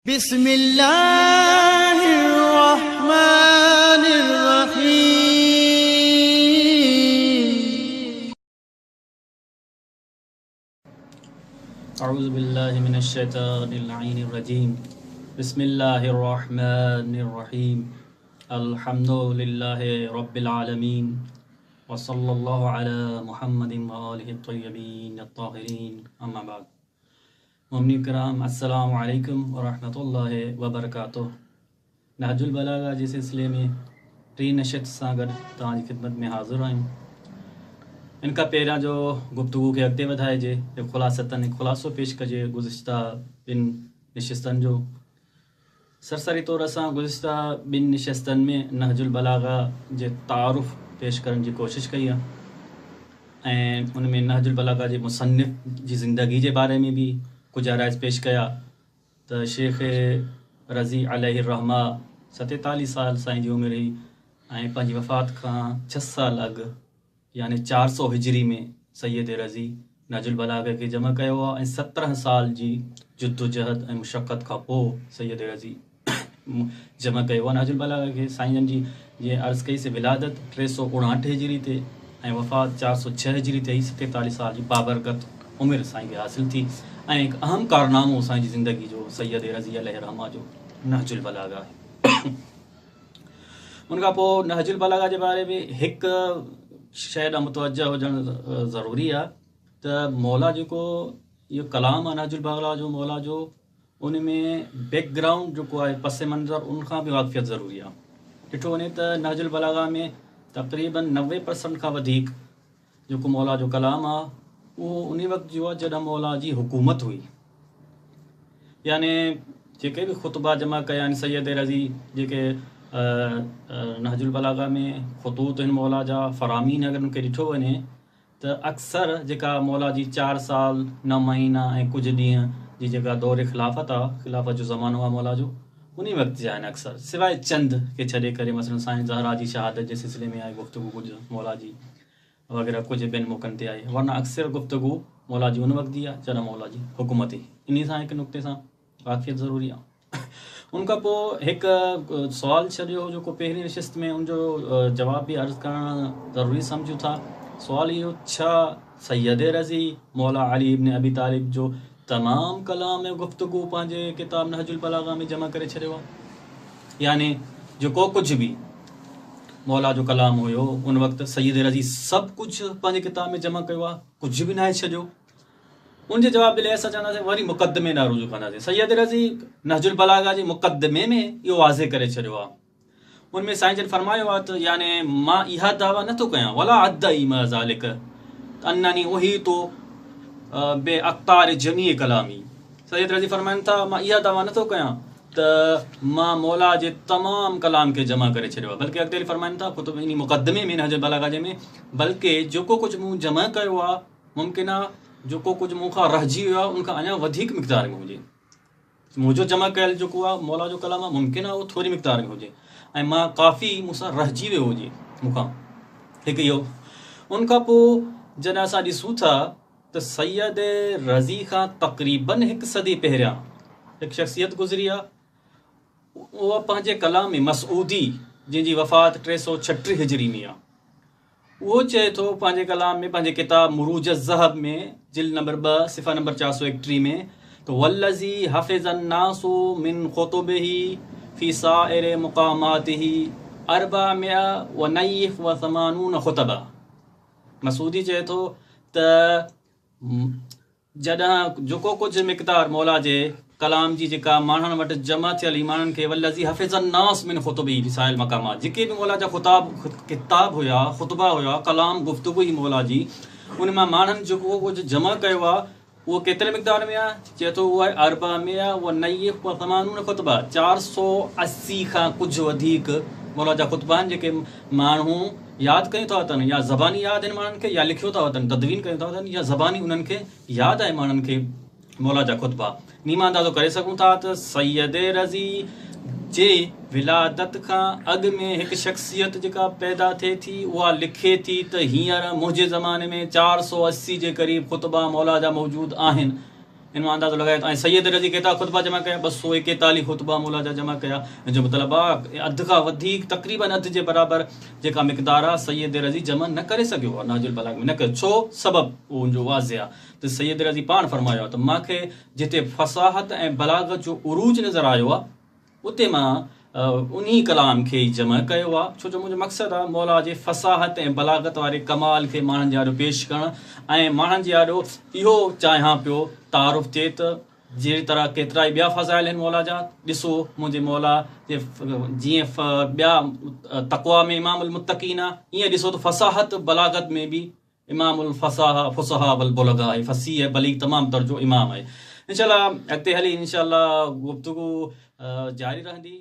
बिस्मिल्लाहिर्रहमानिर्रहीम। अऊज़ु बिल्लाहि मिनश्शैतानिर्रजीम। बिस्मिल्लाहिर्रहमानिर्रहीम। अल्हम्दुलिल्लाहि रब्बिल आलमीन व सल्लल्लाहु अला मुहम्मदिन व आलिहि त्वय्यबीन अत्ताहिरीन। अम्मा बाद। मुमिनीन किराम, अस्सलामु अलैकुम व रहमतुल्लाहि व बरकातुहू। नहजुल बलागा जे सिलसिले में टी नशित सां गॾु तव्हांजी ख़िदमत में हाज़िर आहियूं। इनका पहिरियां जो गुफ्तगू खे अॻिते वधाइजे, ख़ुलासो पेश कजे गुज़िश्ता ॿिनि नशिस्तनि जो। सरसरी तौर असां गुज़िश्ता ॿिनि नशिस्तनि में नहजुल बलागा जे तारुफ़ पेश करण जी कोशिशि कई आहे ऐं उन में नहजुल बलागा जे मुसन्निफ़ जी ज़िंदगी जे बारे में भी कुझु आराइज़ पेश कया त शेख रज़ी अलैहि रहमा 47 साल साईं जी उमिरि हुई ऐं पंहिंजी वफ़ात खां 6 साल अॻु यानी 400 हिजरी में सैयद रज़ी नहजुल बलागा खे जमा कयो आहे ऐं 17 साल जी जिद्दोजहद ऐं मुशक़त खां पोइ सैयद रज़ी जमा कयो आहे नहजुल बलागा खे। साईं जी जीअं अर्ज़ु कई से विलादत 359 हिजरी ते ऐं वफ़ात 406 हिजरी ते 47 साल जी बाबरकत उमिरि साईं खे हासिल थी ऐं हिकु अहम कारनामो साईं जी ज़िंदगी जो सैयद रज़ी अलैहि रहमा जो नहजुल बलागा आहे। उनखां पोइ नहजुल बलागा जे बारे में हिकु शइ ॾांहुं मुतवजह हुजणु ज़रूरी आहे त मौला जेको इहो कलाम आहे नहजुल बलागा जो मौला जो, उन में बैकग्राउंड जेको आहे पस मंज़र उनखां बि वाक़फ़ियत ज़रूरी आहे। ॾिठो वञे त नहजुल बलागा में तक़रीबन 90% खां वधीक जेको मौला जो कलाम आहे उहो उन वक़्तु जो आहे जॾहिं मौला जी हुकूमत हुई, यानी जेके बि ख़ुतबा जमा कया आहिनि सैयद रज़ी जेके नहजुल बलागा में ख़ुतूत आहिनि मौला जा फ़रामीन अगरि उनखे ॾिठो वञे त अक्सर जेका मौला जी 4 साल 9 महीना ऐं कुझु ॾींहं जी जेका दौर ख़िलाफ़त आहे, ख़िलाफ़त जो ज़मानो आहे मौला जो, उन वक़्तु जा आहिनि अक्सर, सवाइ चंद खे छॾे करे। मसलन साईं ज़हरा जी शहादत जे सिलसिले में आहे गुफ़्तगू कुझु मौला जी वग़ैरह कुझु ॿियनि मौक़नि ते आहे, वरना अक्सर गुफ़्तगू मौला जी उन वक़्तु जी आहे जॾहिं मौला जी हुकूमत हुई। इन सां हिकु नुक़्ते सां वाक़फ़ियत ज़रूरी आहे। उनखां पोइ हिकु सुवाल छॾियो जेको पहिरीं नशिस्त में उनजो जवाब बि अर्ज़ु करणु ज़रूरी सम्झूं था। सुवाल इहो, छा सैयद रज़ी मौला अली इब्न अबी तालिब जो तमामु कलाम ऐं गुफ़्तगू पंहिंजे किताब नहजुल बलागा में जमा करे छॾियो आहे, यानी जेको कुझु बि मौला जो कलाम हुयो उन वक़्तु सैयद रज़ी सभु कुझु पंहिंजे किताब में जमा कयो आहे, कुझु बि न आहे छॾियो? उनजे जवाब जे लाइ असां चवंदासीं वरी मुक़दमे ॾांहुं रुजू कंदासीं। सैयद रज़ी नहजुल बलागा जे मुक़दमे में इहो वाज़े करे छॾियो आहे। उनमें साईं जन फरमायो आहे त यानी मां इहा दावा नथो कयां वला अद्दई मा ज़ालिक अन्ननी उहीतु बे अक़्तार जमी कलामी। सैयद रज़ी फरमाइनि था मां इहा दावा नथो कयां त मां मौला जे तमामु कलाम खे जमा करे छॾियो आहे, बल्कि अॻिते फरमाइनि था ख़ुद इन मुक़दमे में नहजुल बलागा जे में, बल्कि जेको कुझु मूं जमा कयो आहे मुमकिन आहे जेको कुझु मूंखां रहिजी वियो आहे उनखां अञा वधीक मिक़दार में हुजे। मुंहिंजो जमा कयल जेको आहे मौला जो कलाम आहे मुमकिन आहे उहो थोरी मिक़दार में हुजे ऐं मां काफ़ी मूंसां रहिजी वियो हुजे मूंखां, हिकु इहो। उनखां पोइ जॾहिं असां ॾिसूं था त सैयद रज़ी खां तक़रीबन 1 सदी पहिरियां हिकु शख़्सियत गुज़री आहे, उहा पंहिंजे कलाम में मसऊदी जंहिंजी वफ़ात 336 हिजरी में आहे, उहो चए थो पंहिंजे कलाम में पंहिंजे किताब मुरूज ज़हब में जिल्द नंबर 2 सिफ़ा नंबर 431 में तो वल्लज़ी हफ़िज़न नासु मिन ख़ुतुबिही फ़ी साइर मुक़ामातिही 489 ख़ुतबा। मसूदी चए थो त जॾहिं जेको कुझु मिक़दार मौला जे कलाम जी जेका माण्हुनि वटि जमा थियल ईमाननि खे वल्लज़ी हफ़िज़न नास मिन ख़ुतुबिही फ़ी साइर मक़ामात, जेके बि मौला जा किताब हुया ख़ुतबा हुया कलाम गुफ़्तगू ही मौला जी, उन मां माण्हुनि जेको कुझु जमा कयो आहे उहो केतिरे मिक़दार में आहे? चए थो उहा 489 ख़ुतबा, 480 खां कुझु वधीक मौला जा ख़ुतबा आहिनि जेके माण्हू यादि कयूं था वठनि, या ज़बानी यादि आहिनि माण्हुनि खे, या लिखियो था वठनि तदवीन कयूं था वठनि, या ज़बानी उन्हनि खे यादि आहे माण्हुनि खे मौला जा ख़ुतबा। नीमा अंदाज़ो करे सघूं था त सैयद रज़ी जे विलादत खां अॻु में हिकु शख़्सियत जेका पैदा थिए थी उहा लिखे थी त हींअर मुंहिंजे ज़माने में 480 जे क़रीब ख़ुतबा मौला जा मौजूदु आहिनि, इन मां अंदाज़ो लॻाए ऐं सैयद रज़ी केतिरा ख़ुतबा जमा कया 241 ख़ुतबा मौला जा जमा कया जो मतिलबु आहे अधु खां वधीक तक़रीबन अधु जे बराबरि जेका मिक़दार आहे सैयद रज़ी जमा न करे सघियो आहे नाजुल बलाग में न करे छो सबबु उनजो वाज़े आहे त सैयद रज़ी पाण फरमायो आहे त मूंखे जिते फसाहत ऐं बलागत जो उरूज नज़र आयो आहे उते मां उन्ही कलाम खे ई जमा कयो आहे छो जो मुंहिंजो मक़सदु आहे मौला जे फसाहत ऐं बलागत वारे कमाल खे माण्हुनि जे आॾो पेश करणु ऐं माण्हुनि जे आॾो इहो चाहियां पियो तारुफ़ थिए त जहिड़ी तरह केतिरा ई ॿिया फ़ज़ाइल आहिनि मौला जा ॾिसो मुंहिंजे मौला जे जीअं ॿिया तक़वा में इमामुल मुत्तक़ीन आहे ईअं ॾिसो त फसाहत बलागत में बि इमामुल फुसहा वल बुलगा आहे फसीह ऐं बलीग तमामु दर्जो इमाम आहे इंशाअल्लाह अॻिते हली इंशाअल्लाह गुफ़्तगू जारी रहंदी।